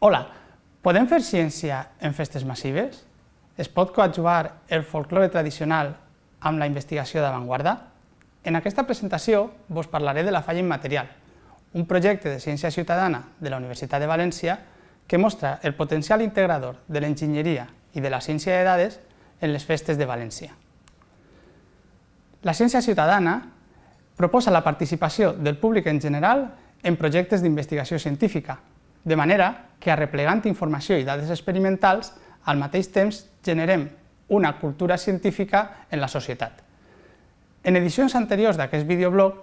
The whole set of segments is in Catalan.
Hola, podem fer ciència en festes massives? Es pot coadjuvar el folklore tradicional amb la investigació d'avantguarda? En aquesta presentació vos parlaré de la falla immaterial, un projecte de ciència ciutadana de la Universitat de València que mostra el potencial integrador de l'enginyeria i de la ciència de dades en les festes de València. La ciència ciutadana proposa la participació del públic en general en projectes d'investigació científica, de manera que arreplegant informació i dades experimentals, al mateix temps generem una cultura científica en la societat. En edicions anteriors d'aquest videoblog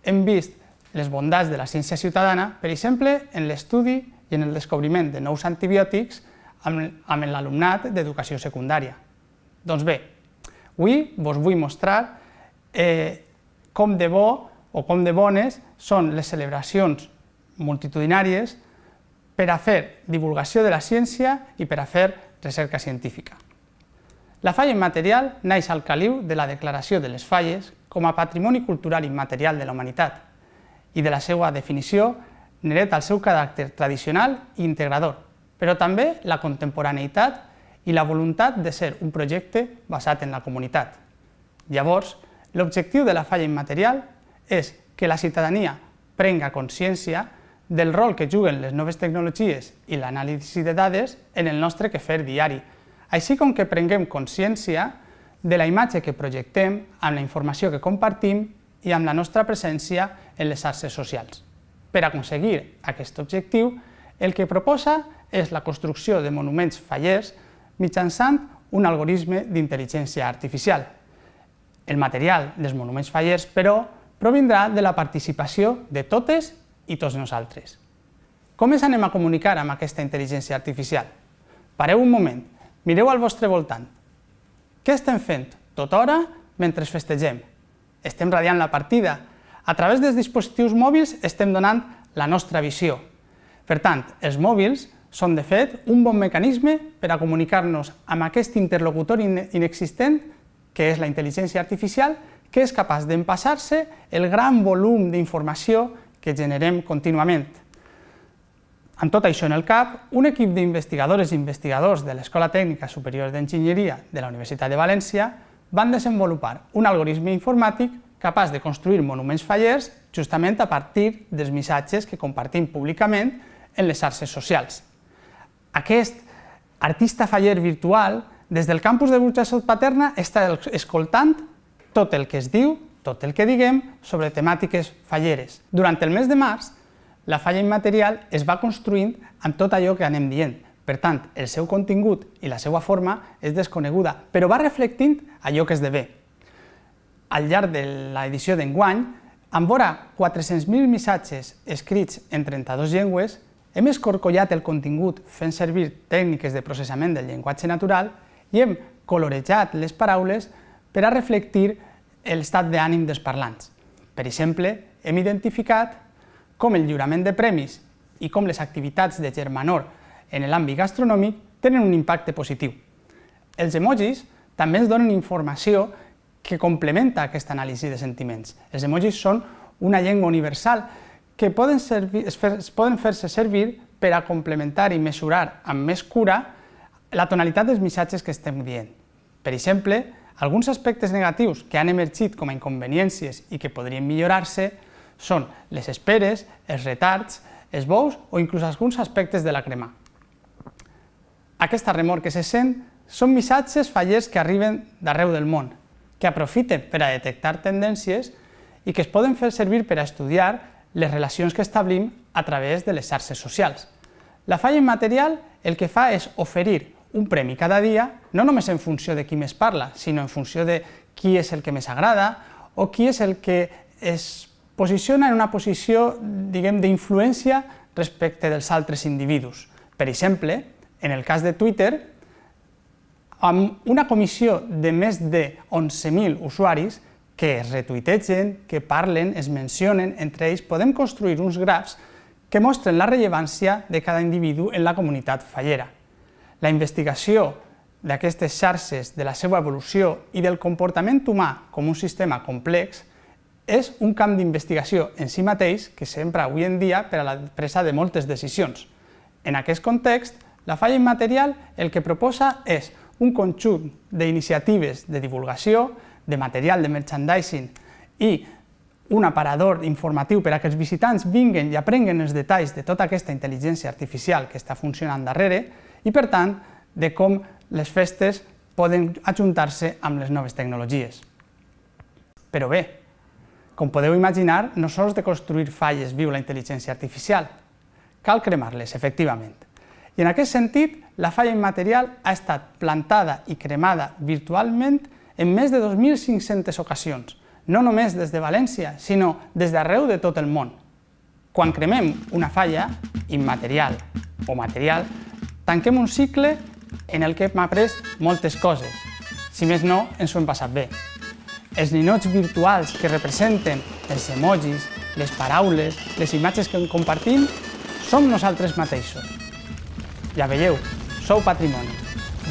hem vist les bondats de la ciència ciutadana, per exemple, en l'estudi i en el descobriment de nous antibiòtics amb l'alumnat d'educació secundària. Doncs bé, avui vos vull mostrar com de bo o com de bones són les celebracions multitudinàries per a fer divulgació de la ciència i per a fer recerca científica. La falla immaterial naix al caliu de la declaració de les falles com a patrimoni cultural immaterial de la humanitat i de la seva definició n'hereta el seu caràcter tradicional i integrador, però també la contemporaneïtat i la voluntat de ser un projecte basat en la comunitat. Llavors, l'objectiu de la falla immaterial és que la ciutadania prenga consciència del rol que juguen les noves tecnologies i l'anàlisi de dades en el nostre quefer diari, així com que prenguem consciència de la imatge que projectem amb la informació que compartim i amb la nostra presència en les xarxes socials. Per aconseguir aquest objectiu, el que proposa és la construcció de monuments fallers mitjançant un algoritme d'intel·ligència artificial. El material dels monuments fallers, però, provindrà de la participació de totes i tots nosaltres. Com ens anem a comunicar amb aquesta intel·ligència artificial? Pareu un moment, mireu al vostre voltant. Què estem fent tota hora mentre festegem? Estem radiant la partida. A través dels dispositius mòbils estem donant la nostra visió. Per tant, els mòbils són, de fet, un bon mecanisme per a comunicar-nos amb aquest interlocutor inexistent, que és la intel·ligència artificial, que és capaç d'empassar-se el gran volum d'informació que generem contínuament. Amb tot això en el cap, un equip d'investigadores i investigadors de l'Escola Tècnica Superior d'Enginyeria de la Universitat de València van desenvolupar un algoritme informàtic capaç de construir monuments fallers justament a partir dels missatges que compartim públicament en les xarxes socials. Aquest artista faller virtual, des del campus de Burjassot-Paterna, està escoltant tot el que es diu, tot el que diguem sobre temàtiques falleres. Durant el mes de març, la falla immaterial es va construint amb tot allò que anem dient. Per tant, el seu contingut i la seva forma és desconeguda, però va reflectint allò que esdevé. Al llarg de l'edició d'enguany, amb vora 400.000 missatges escrits en 32 llengües, hem escorcollat el contingut fent servir tècniques de processament del llenguatge natural i hem colorejat les paraules per a reflectir l'estat d'ànim dels parlants. Per exemple, hem identificat com el lliurament de premis i com les activitats de germanor en l'àmbit gastronòmic tenen un impacte positiu. Els emojis també ens donen informació que complementa aquesta anàlisi de sentiments. Els emojis són una llengua universal que poden fer-se servir per a complementar i mesurar amb més cura la tonalitat dels missatges que estem dient. Per exemple, alguns aspectes negatius que han emergit com a inconveniències i que podrien millorar-se són les esperes, els retards, els bous o inclús alguns aspectes de la crema. Aquesta remor que se sent són missatges fallers que arriben d'arreu del món, que aprofiten per a detectar tendències i que es poden fer servir per a estudiar les relacions que establim a través de les xarxes socials. La falla immaterial el que fa és oferir un premi cada dia, no només en funció de qui més parla, sinó en funció de qui és el que més agrada o qui és el que es posiciona en una posició, diguem, d'influència respecte dels altres individus. Per exemple, en el cas de Twitter, amb una comissió de més de 11.000 usuaris que es retuitegen, que parlen, es mencionen, entre ells podem construir uns grafs que mostren la rellevància de cada individu en la comunitat fallera. La investigació d'aquestes xarxes, de la seva evolució i del comportament humà com un sistema complex és un camp d'investigació en si mateix que s'empra avui en dia per a la presa de moltes decisions. En aquest context, la falla immaterial el que proposa és un conjunt d'iniciatives de divulgació, de material de merchandising i un aparador informatiu per a que els visitants vinguin i aprenguen els detalls de tota aquesta intel·ligència artificial que està funcionant darrere i, per tant, de com les festes poden ajuntar-se amb les noves tecnologies. Però bé, com podeu imaginar, no sols de construir falles viu la intel·ligència artificial, cal cremar-les, efectivament. I en aquest sentit, la falla immaterial ha estat plantada i cremada virtualment en més de 2.500 ocasions, no només des de València, sinó des d'arreu de tot el món. Quan cremem una falla, immaterial o material, tanquem un cicle en el que hem après moltes coses. Si més no, ens ho hem passat bé. Els ninots virtuals que representen els emojis, les paraules, les imatges que compartim, som nosaltres mateixos. Ja veieu, sou patrimoni.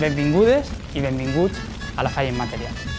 Benvingudes i benvinguts a la falla immaterial.